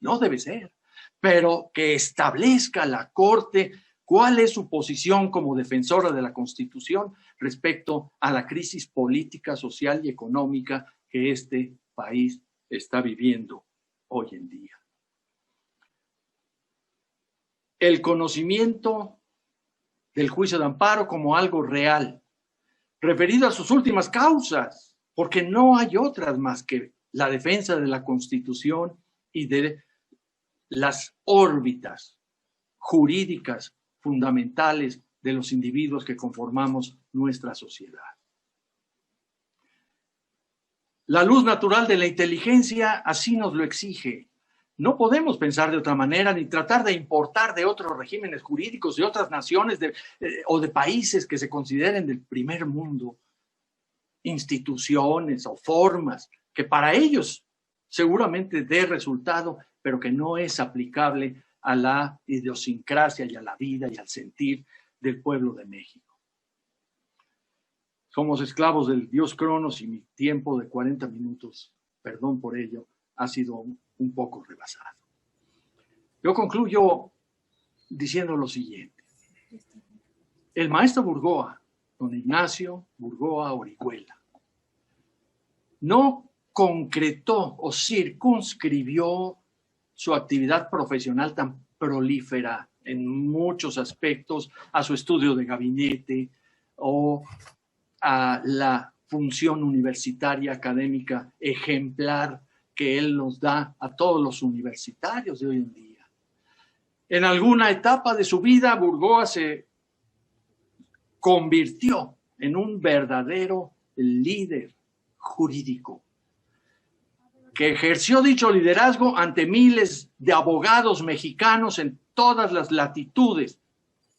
no debe ser, pero que establezca la Corte cuál es su posición como defensora de la Constitución respecto a la crisis política, social y económica que este país está viviendo hoy en día. El conocimiento del juicio de amparo como algo real, referido a sus últimas causas, porque no hay otras más que la defensa de la Constitución y de las órbitas jurídicas fundamentales de los individuos que conformamos nuestra sociedad. La luz natural de la inteligencia así nos lo exige. No podemos pensar de otra manera ni tratar de importar de otros regímenes jurídicos, de otras naciones o de países que se consideren del primer mundo, instituciones o formas que para ellos seguramente dé resultado, pero que no es aplicable a la idiosincrasia y a la vida y al sentir del pueblo de México. Somos esclavos del dios Cronos y mi tiempo de 40 minutos, perdón por ello, ha sido un poco rebasado. Yo concluyo diciendo lo siguiente. El maestro Burgoa, don Ignacio Burgoa Orihuela, no concretó o circunscribió su actividad profesional tan prolífera en muchos aspectos a su estudio de gabinete o a la función universitaria académica ejemplar que él nos da a todos los universitarios de hoy en día. En alguna etapa de su vida, Burgoa se convirtió en un verdadero líder jurídico, que ejerció dicho liderazgo ante miles de abogados mexicanos en todas las latitudes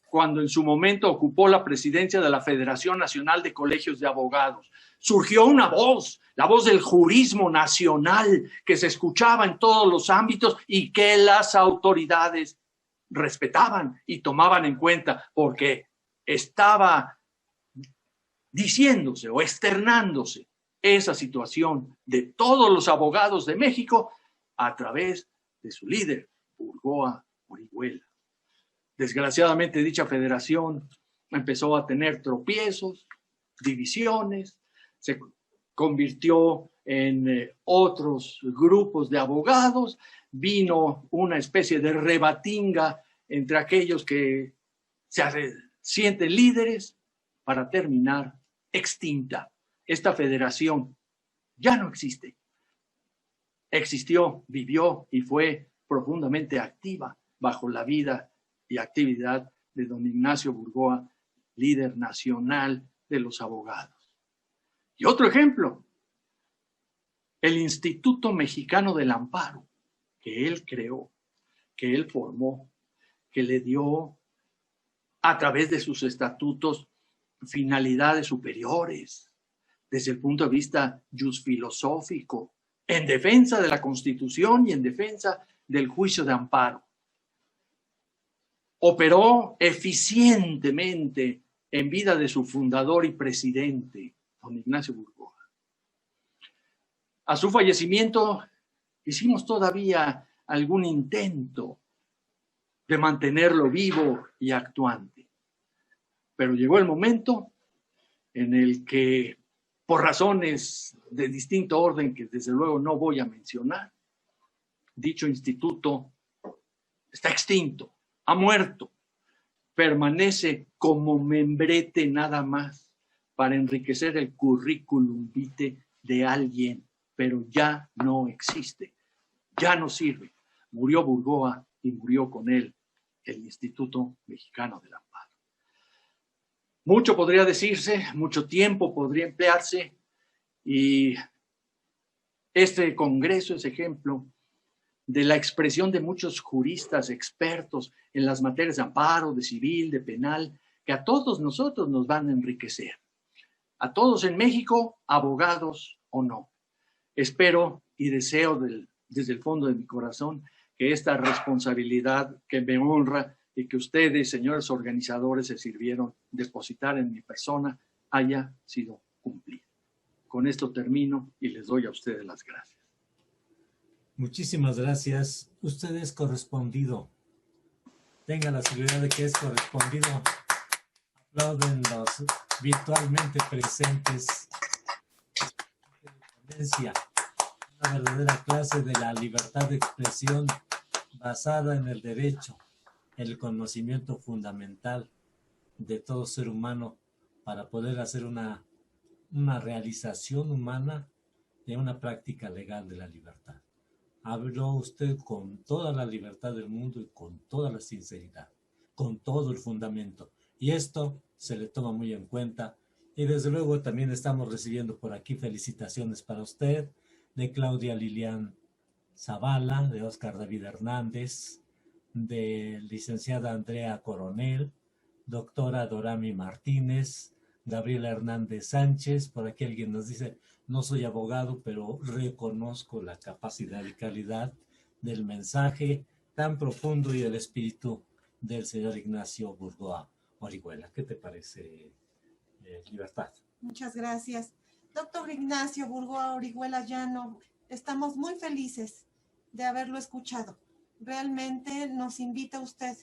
cuando en su momento ocupó la presidencia de la Federación Nacional de Colegios de Abogados. Surgió una voz, la voz del jurismo nacional, que se escuchaba en todos los ámbitos y que las autoridades respetaban y tomaban en cuenta, porque estaba diciéndose o externándose esa situación de todos los abogados de México a través de su líder, Burgoa Orihuela. Desgraciadamente, dicha federación empezó a tener tropiezos, divisiones, se convirtió en otros grupos de abogados, vino una especie de rebatinga entre aquellos que se sienten líderes para terminar extinta. Esta federación ya no existe. Existió, vivió y fue profundamente activa bajo la vida y actividad de don Ignacio Burgoa, líder nacional de los abogados. Y otro ejemplo, el Instituto Mexicano del Amparo, que él creó, que él formó, que le dio a través de sus estatutos finalidades superiores, desde el punto de vista jusfilosófico, en defensa de la Constitución y en defensa del juicio de amparo. Operó eficientemente en vida de su fundador y presidente, don Ignacio Burgoa. A su fallecimiento hicimos todavía algún intento de mantenerlo vivo y actuante, pero llegó el momento en el que, por razones de distinto orden que desde luego no voy a mencionar, dicho instituto está extinto, ha muerto, permanece como membrete nada más para enriquecer el currículum vitae de alguien, pero ya no existe, ya no sirve. Murió Burgoa y murió con él el Instituto Mexicano del Amparo. Mucho podría decirse, mucho tiempo podría emplearse, y este congreso es ejemplo de la expresión de muchos juristas expertos en las materias de amparo, de civil, de penal, que a todos nosotros nos van a enriquecer. A todos en México, abogados o no. Espero y deseo desde el fondo de mi corazón que esta responsabilidad que me honra y que ustedes, señores organizadores, se sirvieron depositar en mi persona, haya sido cumplida. Con esto termino y les doy a ustedes las gracias. Muchísimas gracias. Usted es correspondido. Tenga la seguridad de que es correspondido. Aplauden los virtualmente presentes. Una verdadera clase de la libertad de expresión basada en el derecho, el conocimiento fundamental de todo ser humano para poder hacer una realización humana de una práctica legal de la libertad. Habló usted con toda la libertad del mundo y con toda la sinceridad, con todo el fundamento. Y esto se le toma muy en cuenta. Y desde luego también estamos recibiendo por aquí felicitaciones para usted, de Claudia Lilian Zavala, de Oscar David Hernández, de licenciada Andrea Coronel, doctora Dorami Martínez, Gabriela Hernández Sánchez. Por aquí alguien nos dice: no soy abogado, pero reconozco la capacidad y calidad del mensaje tan profundo y el espíritu del señor Ignacio Burgoa Orihuela. ¿Qué te parece, Libertad? Muchas gracias. Doctor Ignacio Burgoa Orihuela Llano, estamos muy felices de haberlo escuchado. Realmente nos invita usted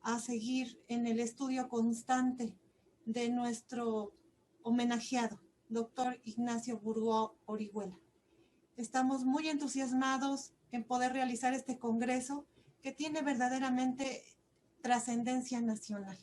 a seguir en el estudio constante de nuestro homenajeado, doctor Ignacio Burgoa Orihuela. Estamos muy entusiasmados en poder realizar este congreso que tiene verdaderamente trascendencia nacional.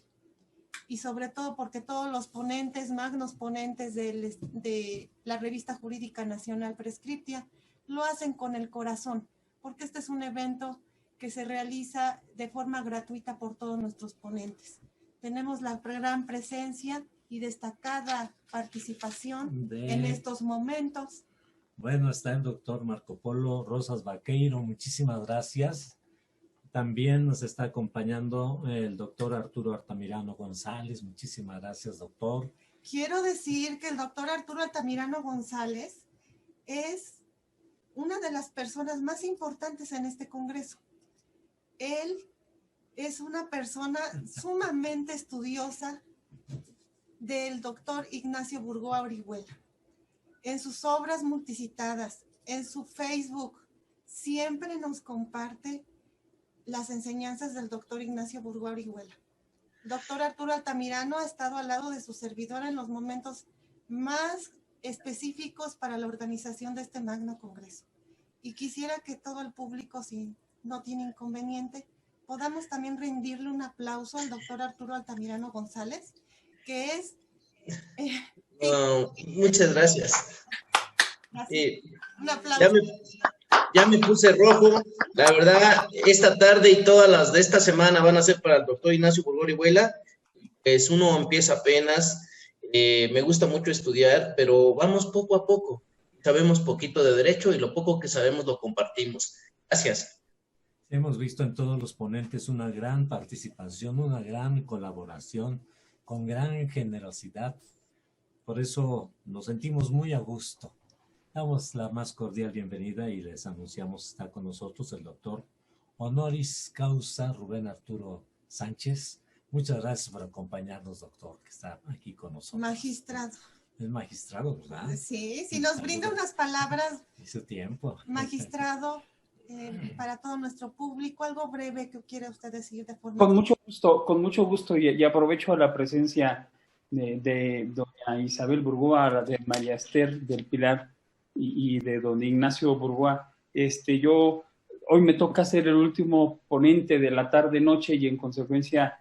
Y sobre todo porque todos los ponentes, magnos ponentes de la Revista Jurídica Nacional Prescriptia, lo hacen con el corazón, porque este es un evento que se realiza de forma gratuita por todos nuestros ponentes. Tenemos la gran presencia y destacada participación en estos momentos. Bueno, está el doctor Marco Polo Rosas Vaqueiro, muchísimas gracias. También nos está acompañando el doctor Arturo Altamirano González. Muchísimas gracias, doctor. Quiero decir que el doctor Arturo Altamirano González es una de las personas más importantes en este congreso. Él es una persona sumamente estudiosa del doctor Ignacio Burgoa Orihuela. En sus obras multicitadas, en su Facebook, siempre nos comparte las enseñanzas del doctor Ignacio Burgoa Orihuela. Doctor Arturo Altamirano ha estado al lado de su servidora en los momentos más específicos para la organización de este magno congreso. Y quisiera que todo el público, si no tiene inconveniente, podamos también rendirle un aplauso al doctor Arturo Altamirano González, que es... Muchas gracias. Un aplauso. Ya me puse rojo. La verdad, esta tarde y todas las de esta semana van a ser para el doctor Ignacio Burgoa Orihuela. Pues uno empieza apenas. Me gusta mucho estudiar, pero vamos poco a poco. Sabemos poquito de derecho y lo poco que sabemos lo compartimos. Gracias. Hemos visto en todos los ponentes una gran participación, una gran colaboración, con gran generosidad. Por eso nos sentimos muy a gusto. Damos la más cordial bienvenida y les anunciamos que está con nosotros el doctor honoris causa Rubén Arturo Sánchez. Muchas gracias por acompañarnos, doctor, que está aquí con nosotros. Magistrado. Es magistrado, ¿verdad? Sí, si nos brinda unas palabras. Hizo tiempo. Magistrado, para todo nuestro público, algo breve que quiera usted decir de forma... Con mucho gusto y aprovecho la presencia de doña Isabel Burgoa, de María Esther del Pilar y de don Ignacio Burgoa. Yo hoy me toca ser el último ponente de la tarde-noche y en consecuencia,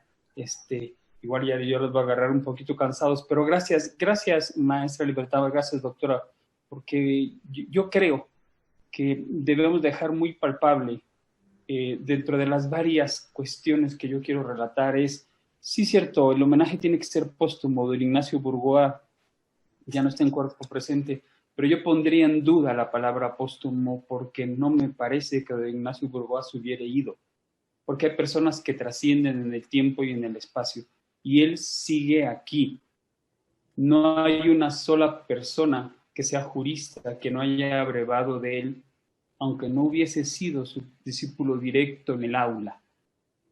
igual ya yo los voy a agarrar un poquito cansados, pero gracias maestra Libertad, gracias doctora, porque yo creo que debemos dejar muy palpable dentro de las varias cuestiones que yo quiero relatar sí, cierto, el homenaje tiene que ser póstumo. Don Ignacio Burgoa ya no está en cuerpo presente, pero yo pondría en duda la palabra póstumo porque no me parece que don Ignacio Burgoa se hubiera ido, porque hay personas que trascienden en el tiempo y en el espacio, y él sigue aquí. No hay una sola persona que sea jurista que no haya abrevado de él, aunque no hubiese sido su discípulo directo en el aula.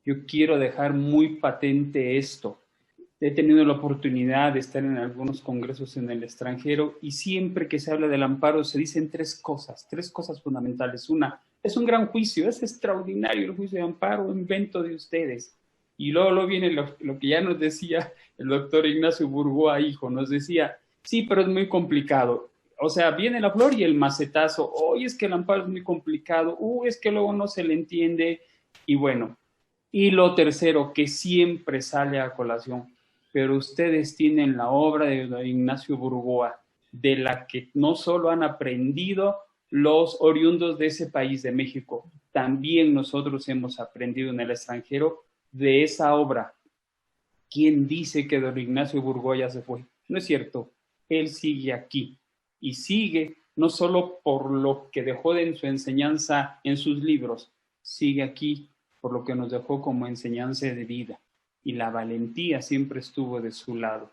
Yo quiero dejar muy patente esto. He tenido la oportunidad de estar en algunos congresos en el extranjero y siempre que se habla del amparo se dicen tres cosas fundamentales. Una, es un gran juicio, es extraordinario el juicio de amparo, invento de ustedes. Y luego viene lo que ya nos decía el doctor Ignacio Burgoa, hijo, nos decía, sí, pero es muy complicado. O sea, viene la flor y el macetazo, hoy es que el amparo es muy complicado, es que luego no se le entiende, y bueno. Y lo tercero, que siempre sale a colación, pero ustedes tienen la obra de Ignacio Burgoa, de la que no solo han aprendido los oriundos de ese país, de México, también nosotros hemos aprendido en el extranjero de esa obra. ¿Quién dice que don Ignacio Burgoa ya se fue? No es cierto, él sigue aquí y sigue no solo por lo que dejó en su enseñanza en sus libros, sigue aquí por lo que nos dejó como enseñanza de vida, y la valentía siempre estuvo de su lado.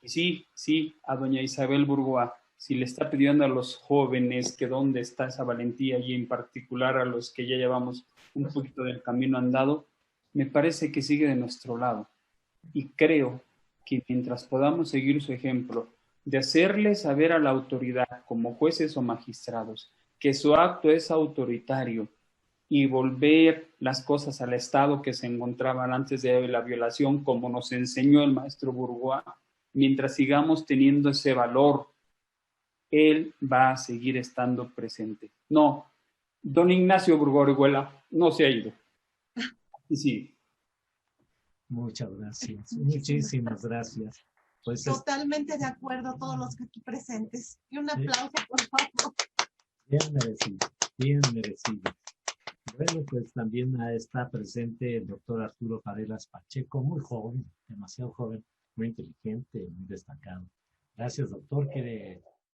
Y sí, a doña Isabel Burgoa, si le está pidiendo a los jóvenes que dónde está esa valentía, y en particular a los que ya llevamos un poquito del camino andado, me parece que sigue de nuestro lado. Y creo que mientras podamos seguir su ejemplo de hacerle saber a la autoridad, como jueces o magistrados, que su acto es autoritario, y volver las cosas al estado que se encontraban antes de la violación, como nos enseñó el maestro Burgoa, mientras sigamos teniendo ese valor, él va a seguir estando presente. No, don Ignacio Burgoa Orihuela no se ha ido. Y sí. Muchas gracias, muchísimas gracias. Pues totalmente de acuerdo todos los que aquí presentes. Y un aplauso, por favor. Bien merecido, bien merecido. Bueno, pues también está presente el doctor Arturo Farelas Pacheco, muy joven, demasiado joven, muy inteligente, muy destacado. Gracias, doctor. ¿Quiere